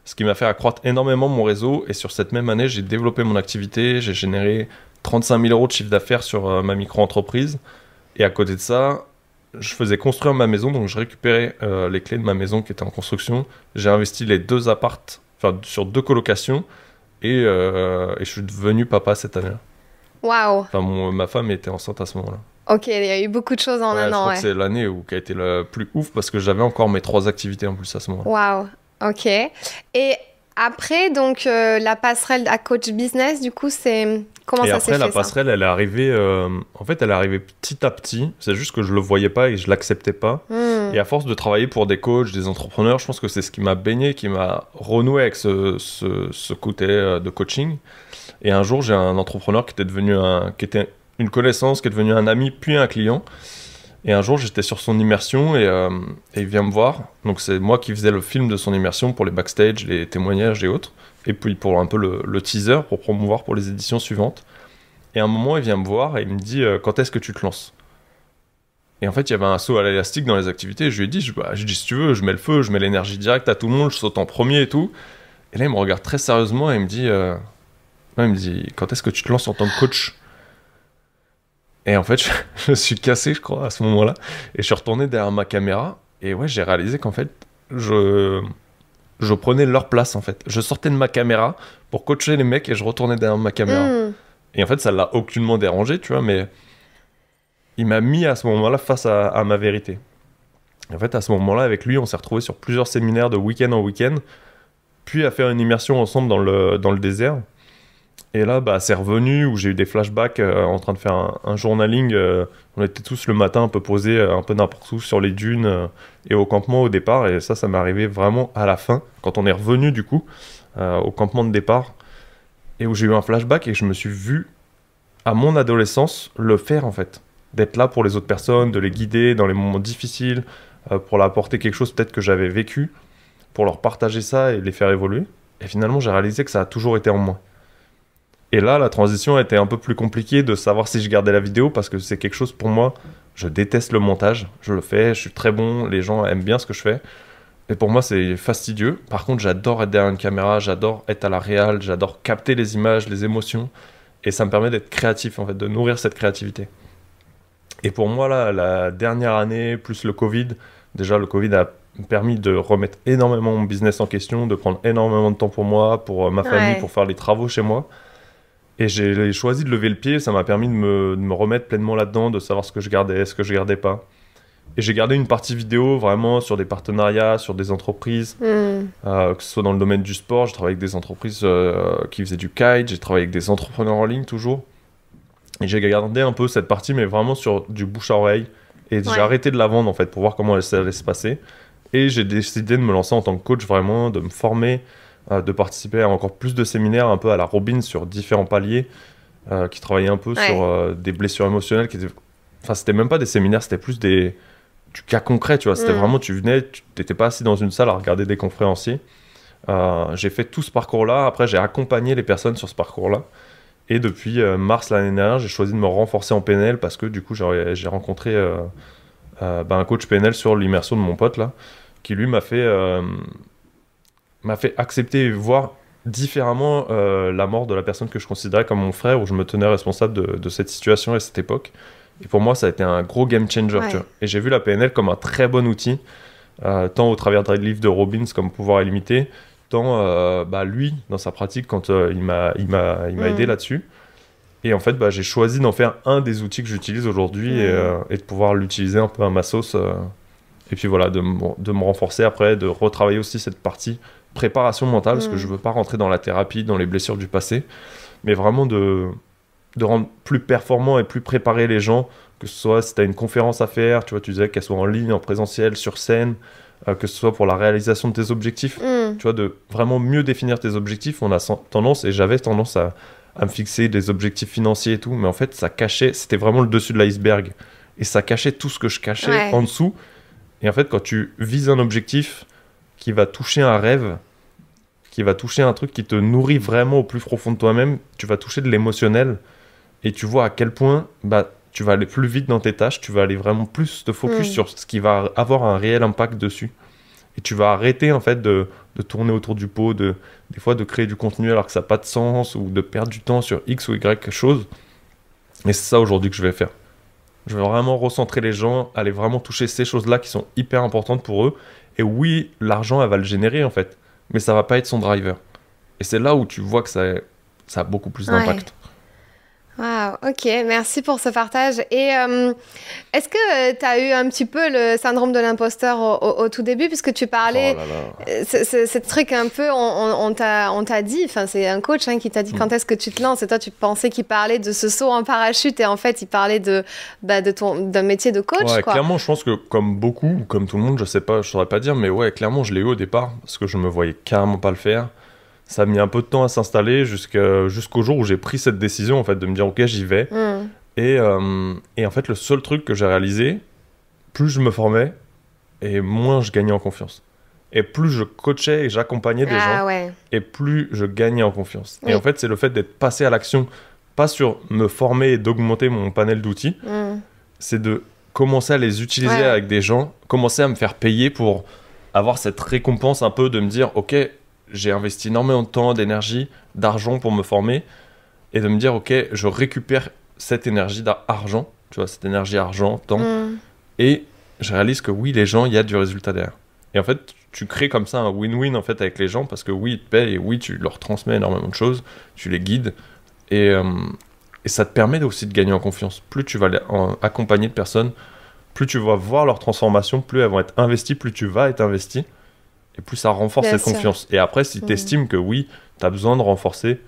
Speaker 1: ce qui m'a fait accroître énormément mon réseau. Et sur cette même année, j'ai développé mon activité, j'ai généré 35 000 € de chiffre d'affaires sur ma micro-entreprise. Et à côté de ça, je faisais construire ma maison, donc je récupérais les clés de ma maison qui était en construction. J'ai investi les 2 appartes, enfin sur 2 colocations et je suis devenu papa cette année-là.
Speaker 2: Waouh.
Speaker 1: Enfin, ma femme était enceinte à ce moment-là.
Speaker 2: Ok, il y a eu beaucoup de choses en un an.
Speaker 1: Je crois que c'est l'année qui a été la plus ouf parce que j'avais encore mes 3 activités en plus à ce moment-là.
Speaker 2: Waouh, ok. Et après, donc, la passerelle à coach business, du coup, comment ça s'est fait? Et après,
Speaker 1: la passerelle, elle est arrivée, en fait, elle est arrivée petit à petit. C'est juste que je le voyais pas et je l'acceptais pas. Et à force de travailler pour des coachs, des entrepreneurs, je pense que c'est ce qui m'a baigné, qui m'a renoué avec ce côté de coaching. Et un jour, j'ai un entrepreneur qui était une connaissance, qui est devenu un ami, puis un client. Et un jour, j'étais sur son immersion et il vient me voir. Donc, c'est moi qui faisais le film de son immersion pour les backstage, les témoignages et autres. Et puis, pour un peu le teaser, pour promouvoir pour les éditions suivantes. Et à un moment, il vient me voir et il me dit « Quand est-ce que tu te lances ?» Et en fait, il y avait un saut à l'élastique dans les activités. Et je lui ai dit, si tu veux, je mets le feu, je mets l'énergie directe à tout le monde, je saute en premier et tout. Et là, il me regarde très sérieusement et il me dit... il me dit, quand est-ce que tu te lances en tant que coach? Et en fait, je me suis cassé, je crois, à ce moment-là. Et je suis retourné derrière ma caméra. Et ouais, j'ai réalisé qu'en fait, je prenais leur place, en fait. Je sortais de ma caméra pour coacher les mecs et je retournais derrière ma caméra. Et en fait, ça l'a aucunement dérangé, tu vois, mais il m'a mis à ce moment-là face à ma vérité. Et en fait, à ce moment-là, avec lui, on s'est retrouvés sur plusieurs séminaires de week-end en week-end, puis à faire une immersion ensemble dans le désert. Et là, c'est revenu où j'ai eu des flashbacks en train de faire un journaling. On était tous le matin un peu posés, un peu n'importe où sur les dunes et au campement au départ. Et ça m'est arrivé vraiment à la fin, quand on est revenu du coup, au campement de départ. Et où j'ai eu un flashback et je me suis vu, à mon adolescence, le faire en fait. D'être là pour les autres personnes, de les guider dans les moments difficiles, pour leur apporter quelque chose peut-être que j'avais vécu, pour leur partager ça et les faire évoluer. Et finalement, j'ai réalisé que ça a toujours été en moi. Et là, la transition a été un peu plus compliquée de savoir si je gardais la vidéo parce que c'est quelque chose pour moi, je déteste le montage, je le fais, je suis très bon, les gens aiment bien ce que je fais. Et pour moi, c'est fastidieux. Par contre, j'adore être derrière une caméra, j'adore être à la réal, j'adore capter les images, les émotions. Et ça me permet d'être créatif, en fait, de nourrir cette créativité. Et pour moi, là, la dernière année, plus le Covid, déjà le Covid a permis de remettre énormément mon business en question, de prendre énormément de temps pour moi, pour ma famille, pour faire les travaux chez moi. Et j'ai choisi de lever le pied, ça m'a permis de me remettre pleinement là-dedans, de savoir ce que je gardais, ce que je gardais pas. Et j'ai gardé une partie vidéo vraiment sur des partenariats, sur des entreprises, que ce soit dans le domaine du sport. J'ai travaillé avec des entreprises qui faisaient du kite, j'ai travaillé avec des entrepreneurs en ligne toujours. Et j'ai gardé un peu cette partie, mais vraiment sur du bouche à oreille. Et j'ai arrêté de la vendre en fait pour voir comment ça allait se passer. Et j'ai décidé de me lancer en tant que coach vraiment, de me former, de participer à encore plus de séminaires un peu à la Robbins sur différents paliers, qui travaillaient un peu sur des blessures émotionnelles. Enfin, c'était même pas des séminaires, c'était plus du cas concret, tu vois. C'était vraiment, tu venais, tu n'étais pas assis dans une salle à regarder des conférenciers. J'ai fait tout ce parcours-là. Après, j'ai accompagné les personnes sur ce parcours-là. Et depuis mars l'année dernière, j'ai choisi de me renforcer en PNL parce que du coup, j'ai rencontré un coach PNL sur l'immersion de mon pote, là, qui lui m'a fait accepter et voir différemment la mort de la personne que je considérais comme mon frère, où je me tenais responsable de cette situation à cette époque. Et pour moi, ça a été un gros game changer. Tu vois. Et j'ai vu la PNL comme un très bon outil, tant au travers des livres de Robbins comme Pouvoir illimité, tant lui, dans sa pratique, quand il m'a aidé là-dessus. Et en fait, j'ai choisi d'en faire un des outils que j'utilise aujourd'hui et de pouvoir l'utiliser un peu à ma sauce. Et puis voilà, de me renforcer après, de retravailler aussi cette partie préparation mentale, parce que je ne veux pas rentrer dans la thérapie, dans les blessures du passé, mais vraiment de rendre plus performant et plus préparé les gens, que ce soit si tu as une conférence à faire, tu vois, tu disais qu'elle soit en ligne, en présentiel, sur scène, que ce soit pour la réalisation de tes objectifs, tu vois, de vraiment mieux définir tes objectifs. On a tendance, et j'avais tendance à me fixer des objectifs financiers et tout, mais en fait, ça cachait, c'était vraiment le dessus de l'iceberg, et ça cachait tout ce que je cachais en dessous. Et en fait, quand tu vises un objectif qui va toucher un rêve, qui va toucher un truc qui te nourrit vraiment au plus profond de toi-même, tu vas toucher de l'émotionnel, et tu vois à quel point tu vas aller plus vite dans tes tâches, tu vas aller vraiment plus te focus sur ce qui va avoir un réel impact dessus. Et tu vas arrêter en fait de tourner autour du pot, des fois de créer du contenu alors que ça n'a pas de sens, ou de perdre du temps sur X ou Y chose. Et c'est ça aujourd'hui que je vais faire. Je vais vraiment recentrer les gens, aller vraiment toucher ces choses-là qui sont hyper importantes pour eux. Et oui, l'argent, elle va le générer en fait, mais ça va pas être son driver. Et c'est là où tu vois que ça a beaucoup plus d'impact.
Speaker 2: Waouh, ok, merci pour ce partage. Et est-ce que tu as eu un petit peu le syndrome de l'imposteur au tout début, puisque tu parlais, ce truc un peu, on t'a dit, enfin c'est un coach qui t'a dit quand est-ce que tu te lances, et toi tu pensais qu'il parlait de ce saut en parachute, et en fait il parlait d'un métier de coach.
Speaker 1: Ouais,
Speaker 2: quoi.
Speaker 1: Clairement, je pense que comme beaucoup, comme tout le monde, je sais pas, je saurais pas dire, mais ouais, clairement je l'ai eu au départ, parce que je me voyais carrément pas le faire. Ça a mis un peu de temps à s'installer jusqu'au jour où j'ai pris cette décision en fait, de me dire ok, j'y vais. Et en fait, le seul truc que j'ai réalisé, plus je me formais et moins je gagnais en confiance. Et plus je coachais et j'accompagnais des gens, et plus je gagnais en confiance. Et en fait, c'est le fait d'être passé à l'action, pas sur me former et d'augmenter mon panel d'outils, c'est de commencer à les utiliser avec des gens, commencer à me faire payer pour avoir cette récompense un peu de me dire ok, j'ai investi énormément de temps, d'énergie, d'argent pour me former, et de me dire ok, je récupère cette énergie d'argent, tu vois, cette énergie argent, temps, et je réalise que oui, les gens, il y a du résultat derrière. Et en fait, tu crées comme ça un win-win en fait avec les gens, parce que oui, ils te payent, et oui, tu leur transmets énormément de choses, tu les guides, et ça te permet aussi de gagner en confiance. Plus tu vas accompagner de personnes, plus tu vas voir leur transformation, plus elles vont être investies, plus tu vas être investi, et plus ça renforce cette confiance. Et après, si tu estimes que oui, tu as besoin de renforcer,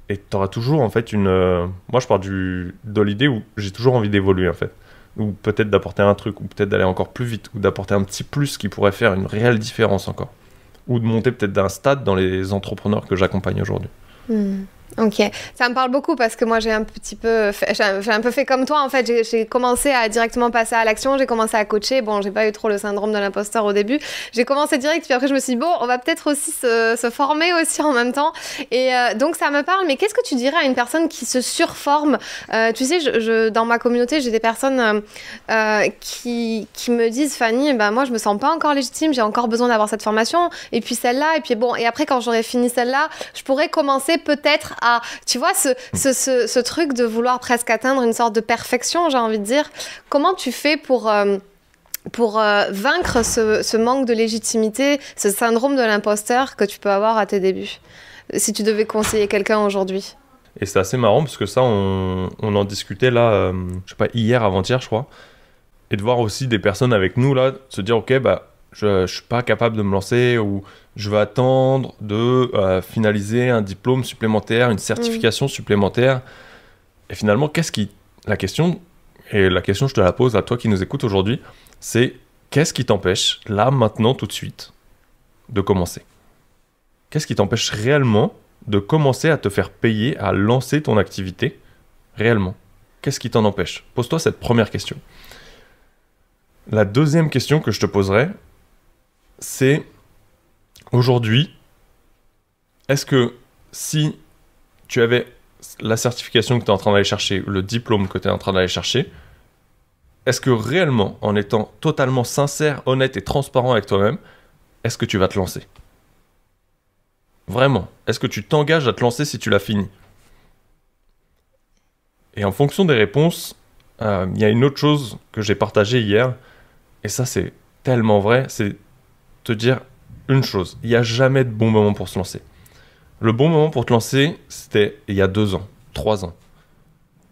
Speaker 1: et tu auras toujours en fait moi, je pars de l'idée où j'ai toujours envie d'évoluer en fait. Ou peut-être d'apporter un truc, ou peut-être d'aller encore plus vite, ou d'apporter un petit plus qui pourrait faire une réelle différence encore. Ou de monter peut-être d'un stade dans les entrepreneurs que j'accompagne aujourd'hui.
Speaker 2: Ok, ça me parle beaucoup parce que moi j'ai un peu fait comme toi en fait, j'ai commencé à directement passer à l'action, j'ai commencé à coacher, bon j'ai pas eu trop le syndrome de l'imposteur au début, j'ai commencé direct, puis après je me suis dit bon on va peut-être aussi se former aussi en même temps, et donc ça me parle. Mais qu'est-ce que tu dirais à une personne qui se surforme? Tu sais, dans ma communauté j'ai des personnes qui me disent Fanny, moi je me sens pas encore légitime, j'ai encore besoin d'avoir cette formation, et puis celle-là, et puis bon, et après quand j'aurai fini celle-là, je pourrais commencer peut-être à, tu vois, ce truc de vouloir presque atteindre une sorte de perfection, j'ai envie de dire. Comment tu fais pour vaincre ce manque de légitimité, ce syndrome de l'imposteur que tu peux avoir à tes débuts, si tu devais conseiller quelqu'un aujourd'hui?
Speaker 1: Et c'est assez marrant parce que ça, on en discutait là, je sais pas, hier, avant-hier, je crois. et de voir aussi des personnes avec nous là, se dire ok, bah je suis pas capable de me lancer ou je vais attendre de finaliser un diplôme supplémentaire, une certification supplémentaire. Et finalement, la question je te la pose à toi qui nous écoutes aujourd'hui, c'est qu'est-ce qui t'empêche là, maintenant, tout de suite, de commencer? Qu'est-ce qui t'empêche réellement de commencer à te faire payer, à lancer ton activité réellement? Qu'est-ce qui t'en empêche? Pose-toi cette première question. La deuxième question que je te poserai, c'est aujourd'hui, est-ce que si tu avais la certification que tu es en train d'aller chercher, le diplôme que tu es en train d'aller chercher, est-ce que réellement, en étant totalement sincère, honnête et transparent avec toi-même, est-ce que tu vas te lancer? Vraiment, est-ce que tu t'engages à te lancer si tu l'as fini? Et en fonction des réponses, il y a une autre chose que j'ai partagée hier, et ça c'est tellement vrai, c'est te dire une chose, il n'y a jamais de bon moment pour se lancer. Le bon moment pour te lancer, c'était il y a 2 ans, 3 ans.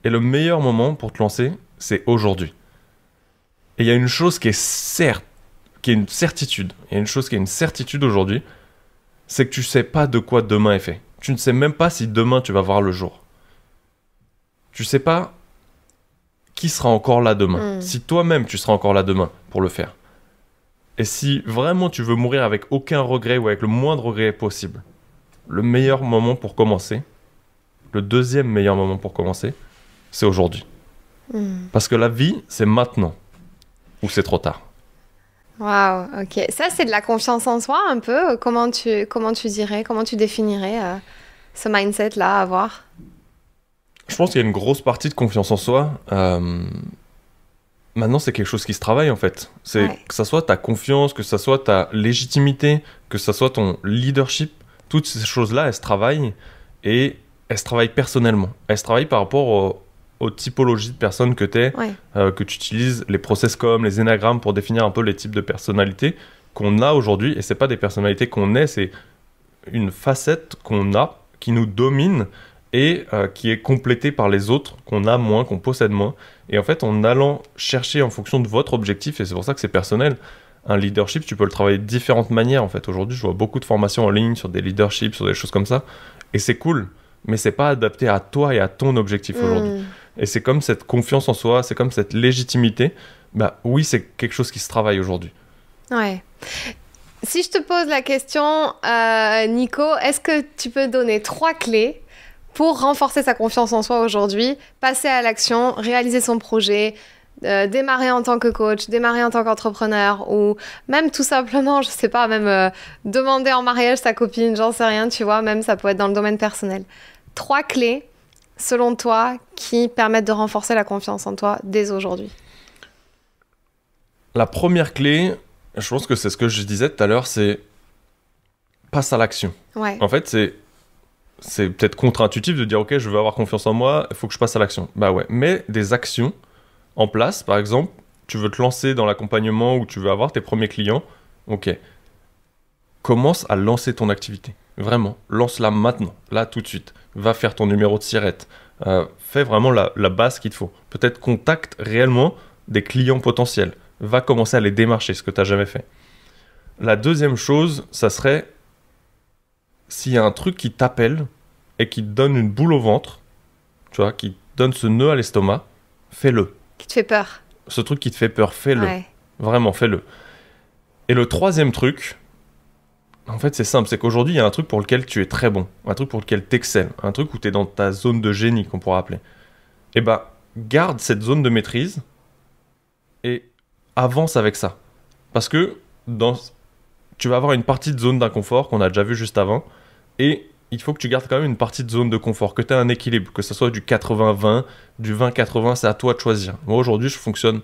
Speaker 1: Et le meilleur moment pour te lancer, c'est aujourd'hui. Et il y a une chose qui est une certitude. Il y a une chose qui est une certitude aujourd'hui, c'est que tu ne sais pas de quoi demain est fait. Tu ne sais même pas si demain tu vas voir le jour. Tu ne sais pas qui sera encore là demain. Si toi-même tu seras encore là demain pour le faire. Et si vraiment tu veux mourir avec aucun regret ou avec le moindre regret possible, le meilleur moment pour commencer, le deuxième meilleur moment pour commencer, c'est aujourd'hui. Parce que la vie, c'est maintenant ou c'est trop tard.
Speaker 2: Waouh, ok. Ça, c'est de la confiance en soi un peu. Comment tu dirais, comment tu définirais ce mindset-là à avoir?
Speaker 1: Je pense qu'il y a une grosse partie de confiance en soi. Maintenant, c'est quelque chose qui se travaille en fait. Que ça soit ta confiance, que ça soit ta légitimité, que ça soit ton leadership, toutes ces choses-là, elles se travaillent et elles se travaillent personnellement. Elles se travaillent par rapport aux typologies de personnes que tu es, que tu utilises, les process comme les énagrammes pour définir un peu les types de personnalités qu'on a aujourd'hui. Et c'est pas des personnalités qu'on est, c'est une facette qu'on a, qui nous domine et qui est complétée par les autres, qu'on a moins, qu'on possède moins. Et en fait, en allant chercher en fonction de votre objectif, et c'est pour ça que c'est personnel, un leadership, tu peux le travailler de différentes manières. En fait, aujourd'hui, je vois beaucoup de formations en ligne sur des leaderships, sur des choses comme ça. Et c'est cool, mais c'est pas adapté à toi et à ton objectif aujourd'hui. Et c'est comme cette confiance en soi, c'est comme cette légitimité. Bah oui, c'est quelque chose qui se travaille aujourd'hui.
Speaker 2: Ouais. Si je te pose la question, Nico, est-ce que tu peux donner 3 clés pour renforcer sa confiance en soi aujourd'hui, passer à l'action, réaliser son projet, démarrer en tant que coach, démarrer en tant qu'entrepreneur, ou même tout simplement, je sais pas, même demander en mariage sa copine, j'en sais rien, tu vois, même ça peut être dans le domaine personnel. 3 clés, selon toi, qui permettent de renforcer la confiance en toi dès aujourd'hui.
Speaker 1: La première clé, je pense que c'est ce que je disais tout à l'heure, c'est passe à l'action.
Speaker 2: Ouais.
Speaker 1: En fait, c'est peut-être contre-intuitif de dire ok, je veux avoir confiance en moi, il faut que je passe à l'action. Bah ouais, mets des actions en place. Par exemple, tu veux te lancer dans l'accompagnement ou tu veux avoir tes premiers clients. Ok, commence à lancer ton activité. Vraiment, lance-la maintenant, là tout de suite. Va faire ton numéro de SIRET. Fais vraiment la base qu'il te faut. Peut-être contacte réellement des clients potentiels. Va commencer à les démarcher, ce que tu n'as jamais fait. La deuxième chose, ça serait s'il y a un truc qui t'appelle et qui te donne une boule au ventre, tu vois, qui te donne ce nœud à l'estomac, fais-le.
Speaker 2: Qui te fait peur.
Speaker 1: Ce truc qui te fait peur, fais-le.
Speaker 2: Ouais.
Speaker 1: Vraiment, fais-le. Et le troisième truc, en fait, c'est simple, c'est qu'aujourd'hui, il y a un truc pour lequel tu es très bon, un truc pour lequel tu excelles, un truc où tu es dans ta zone de génie, qu'on pourra appeler. Et bah, garde cette zone de maîtrise et avance avec ça. Parce que tu vas avoir une partie de zone d'inconfort qu'on a déjà vu juste avant, et il faut que tu gardes quand même une partie de zone de confort, que tu aies un équilibre, que ce soit du 80-20, du 20-80, c'est à toi de choisir. Moi, aujourd'hui, je fonctionne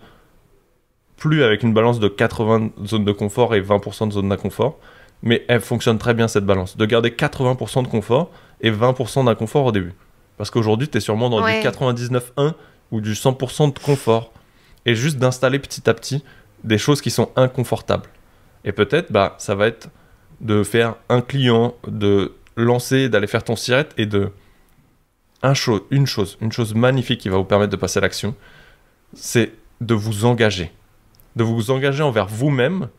Speaker 1: plus avec une balance de 80 zones de confort et 20% de zone d'inconfort, mais elle fonctionne très bien cette balance, de garder 80% de confort et 20% d'inconfort au début. Parce qu'aujourd'hui, tu es sûrement dans du 99-1 ou du 100% de confort, et juste d'installer petit à petit des choses qui sont inconfortables. Et peut-être, bah, ça va être de faire un client, de lancer, d'aller faire ton SIRET, et une chose magnifique qui va vous permettre de passer à l'action, c'est de vous engager. de vous engager envers vous-même,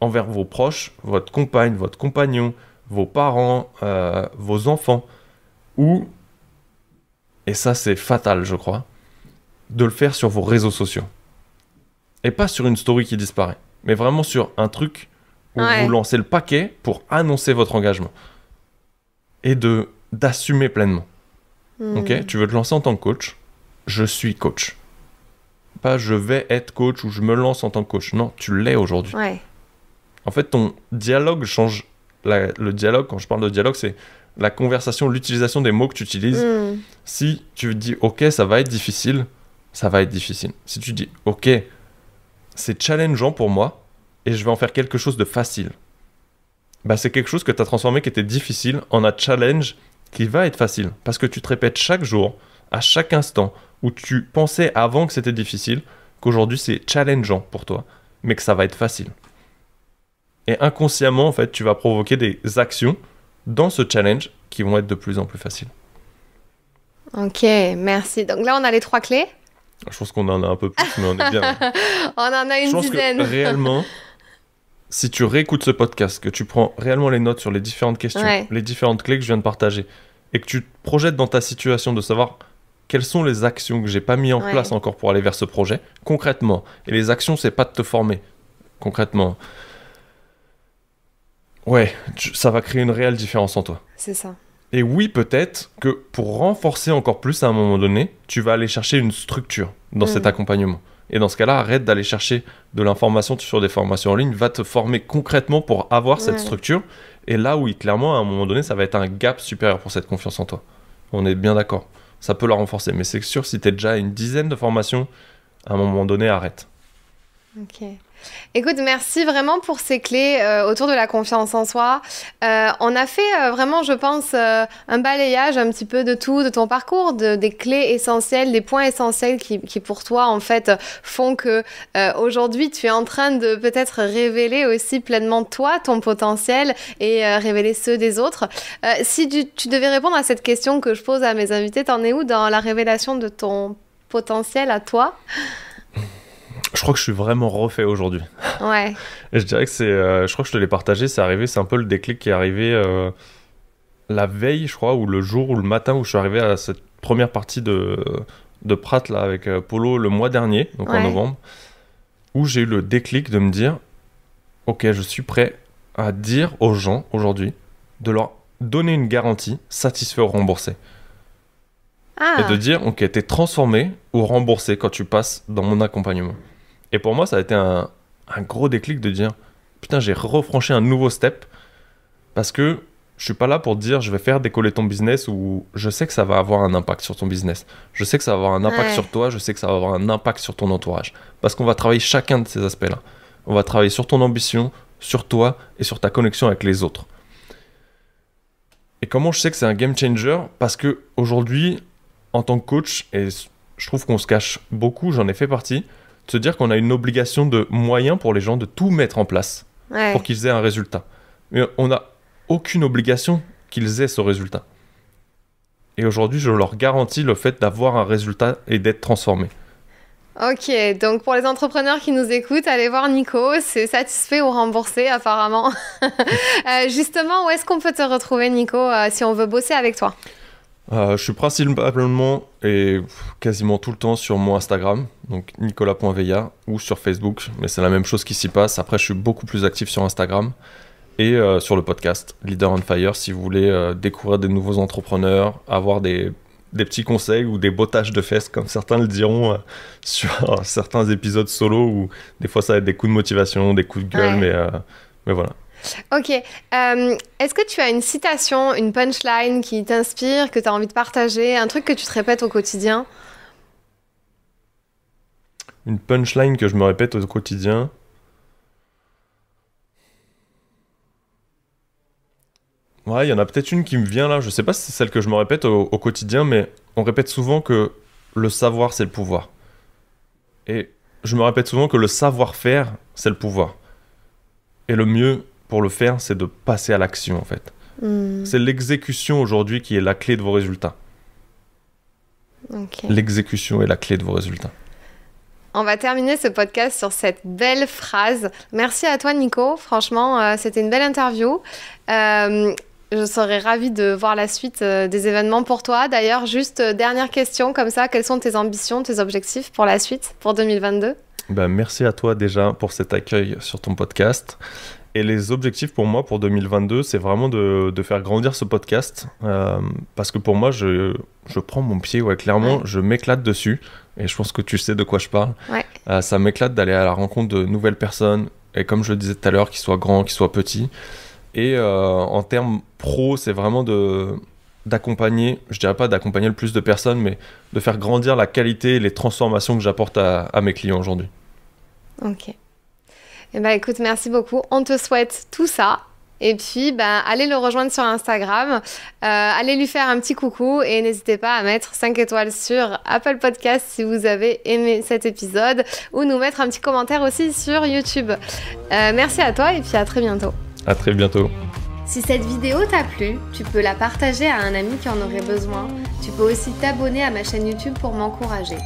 Speaker 1: envers vos proches, votre compagne, votre compagnon, vos parents, vos enfants, ou, et ça c'est fatal je crois, de le faire sur vos réseaux sociaux. Et pas sur une story qui disparaît, mais vraiment sur un truc où vous lancez le paquet pour annoncer votre engagement. Et d'assumer pleinement. Ok, tu veux te lancer en tant que coach, je suis coach. Pas je vais être coach ou je me lance en tant que coach. Non, tu l'es aujourd'hui.
Speaker 2: Ouais.
Speaker 1: En fait, ton dialogue change. Le dialogue, quand je parle de dialogue, c'est la conversation, l'utilisation des mots que tu utilises. Si tu dis ok, ça va être difficile, ça va être difficile. Si tu dis ok, c'est challengeant pour moi et je vais en faire quelque chose de facile. Bah, c'est quelque chose que tu as transformé qui était difficile en un challenge qui va être facile. Parce que tu te répètes chaque jour, à chaque instant, où tu pensais avant que c'était difficile, qu'aujourd'hui c'est challengeant pour toi, mais que ça va être facile. Et inconsciemment, en fait, tu vas provoquer des actions dans ce challenge qui vont être de plus en plus faciles.
Speaker 2: Ok, merci. Donc là, on a les 3 clés.
Speaker 1: Je pense qu'on en a un peu plus, mais on est bien.
Speaker 2: On en a une dizaine.
Speaker 1: Je pense que réellement, si tu réécoutes ce podcast, que tu prends réellement les notes sur les différentes questions, les différentes clés que je viens de partager, et que tu te projettes dans ta situation de savoir quelles sont les actions que j'ai pas mis en place encore pour aller vers ce projet, concrètement. Et les actions, c'est pas de te former, concrètement. Ouais, ça va créer une réelle différence en toi.
Speaker 2: C'est ça.
Speaker 1: Et oui, peut-être que pour renforcer encore plus à un moment donné, tu vas aller chercher une structure dans cet accompagnement. Et dans ce cas-là, arrête d'aller chercher de l'information sur des formations en ligne, va te former concrètement pour avoir cette structure. Et là, oui, clairement, à un moment donné, ça va être un gap supérieur pour cette confiance en toi. On est bien d'accord. Ça peut la renforcer. Mais c'est sûr, si tu es déjà à une dizaine de formations, à un moment donné, arrête.
Speaker 2: Ok. Écoute, merci vraiment pour ces clés autour de la confiance en soi. On a fait vraiment, je pense, un balayage un petit peu de tout, de ton parcours, des clés essentielles, des points essentiels qui pour toi, en fait, font que aujourd'hui, tu es en train de peut-être révéler aussi pleinement toi, ton potentiel et révéler ceux des autres. Si tu devais répondre à cette question que je pose à mes invités, t'en es où dans la révélation de ton potentiel à toi ?
Speaker 1: Je crois que je suis vraiment refait aujourd'hui.
Speaker 2: Ouais.
Speaker 1: Et je dirais que je crois que je te l'ai partagé, c'est un peu le déclic qui est arrivé la veille, je crois, ou le jour ou le matin où je suis arrivé à cette première partie de Prat là, avec Polo le mois dernier, donc en novembre, où j'ai eu le déclic de me dire, ok, je suis prêt à dire aux gens aujourd'hui de leur donner une garantie satisfait ou remboursé. Et de dire, ok, t'es transformé ou remboursé quand tu passes dans mon accompagnement. Et pour moi, ça a été un gros déclic de dire, putain, j'ai refranchi un nouveau step parce que je suis pas là pour te dire, je vais faire décoller ton business ou je sais que ça va avoir un impact sur ton business. Je sais que ça va avoir un impact sur toi, je sais que ça va avoir un impact sur ton entourage. Parce qu'on va travailler chacun de ces aspects-là. On va travailler sur ton ambition, sur toi et sur ta connexion avec les autres. Et comment je sais que c'est un game changer ? Parce que aujourd'hui, en tant que coach, et je trouve qu'on se cache beaucoup, j'en ai fait partie, de se dire qu'on a une obligation de moyens pour les gens de tout mettre en place pour qu'ils aient un résultat. Mais on n'a aucune obligation qu'ils aient ce résultat. Et aujourd'hui, je leur garantis le fait d'avoir un résultat et d'être transformé.
Speaker 2: Ok, donc pour les entrepreneurs qui nous écoutent, allez voir Nico, c'est satisfait ou remboursé apparemment. Justement, où est-ce qu'on peut te retrouver Nico si on veut bosser avec toi ?
Speaker 1: Je suis principalement et quasiment tout le temps sur mon Instagram, donc nicolas.veilla, ou sur Facebook, mais c'est la même chose qui s'y passe. Après, je suis beaucoup plus actif sur Instagram et sur le podcast Leader on Fire, si vous voulez découvrir des nouveaux entrepreneurs, avoir des petits conseils ou des bottages de fesses, comme certains le diront sur certains épisodes solo, où des fois ça va être des coups de motivation, des coups de gueule, mais voilà.
Speaker 2: Ok. Est-ce que tu as une citation, une punchline qui t'inspire, que tu as envie de partager, un truc que tu te répètes au quotidien ?
Speaker 1: Une punchline que je me répète au quotidien. Ouais, il y en a peut-être une qui me vient là. Je sais pas si c'est celle que je me répète au quotidien, mais on répète souvent que le savoir, c'est le pouvoir. Et je me répète souvent que le savoir-faire, c'est le pouvoir. Et le mieux pour le faire, c'est de passer à l'action, en fait. C'est l'exécution aujourd'hui qui est la clé de vos résultats. L'exécution est la clé de vos résultats.
Speaker 2: On va terminer ce podcast sur cette belle phrase. Merci à toi, Nico. Franchement, c'était une belle interview. Je serais ravie de voir la suite des événements pour toi. D'ailleurs, juste dernière question comme ça, quelles sont tes ambitions, tes objectifs pour la suite, pour 2022 ?
Speaker 1: Merci à toi déjà pour cet accueil sur ton podcast. Et les objectifs pour moi pour 2022, c'est vraiment de faire grandir ce podcast. Parce que pour moi, je prends mon pied, clairement, je m'éclate dessus. Et je pense que tu sais de quoi je parle. Ouais. Ça m'éclate d'aller à la rencontre de nouvelles personnes. Et comme je le disais tout à l'heure, qu'ils soient grands, qu'ils soient petits. Et en termes pro, c'est vraiment d'accompagner, je dirais pas d'accompagner le plus de personnes, mais de faire grandir la qualité et les transformations que j'apporte à mes clients aujourd'hui.
Speaker 2: Ok. Écoute, merci beaucoup. On te souhaite tout ça. Et puis, allez le rejoindre sur Instagram. Allez lui faire un petit coucou et n'hésitez pas à mettre 5 étoiles sur Apple Podcast si vous avez aimé cet épisode ou nous mettre un petit commentaire aussi sur YouTube. Merci à toi et puis à très bientôt.
Speaker 1: À très bientôt.
Speaker 2: Si cette vidéo t'a plu, tu peux la partager à un ami qui en aurait besoin. Tu peux aussi t'abonner à ma chaîne YouTube pour m'encourager.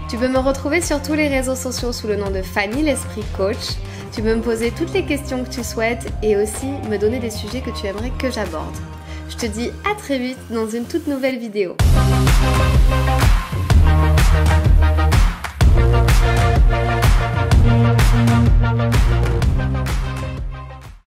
Speaker 2: Tu peux me retrouver sur tous les réseaux sociaux sous le nom de Fanny l'Esprit Coach. Tu peux me poser toutes les questions que tu souhaites et aussi me donner des sujets que tu aimerais que j'aborde. Je te dis à très vite dans une toute nouvelle vidéo.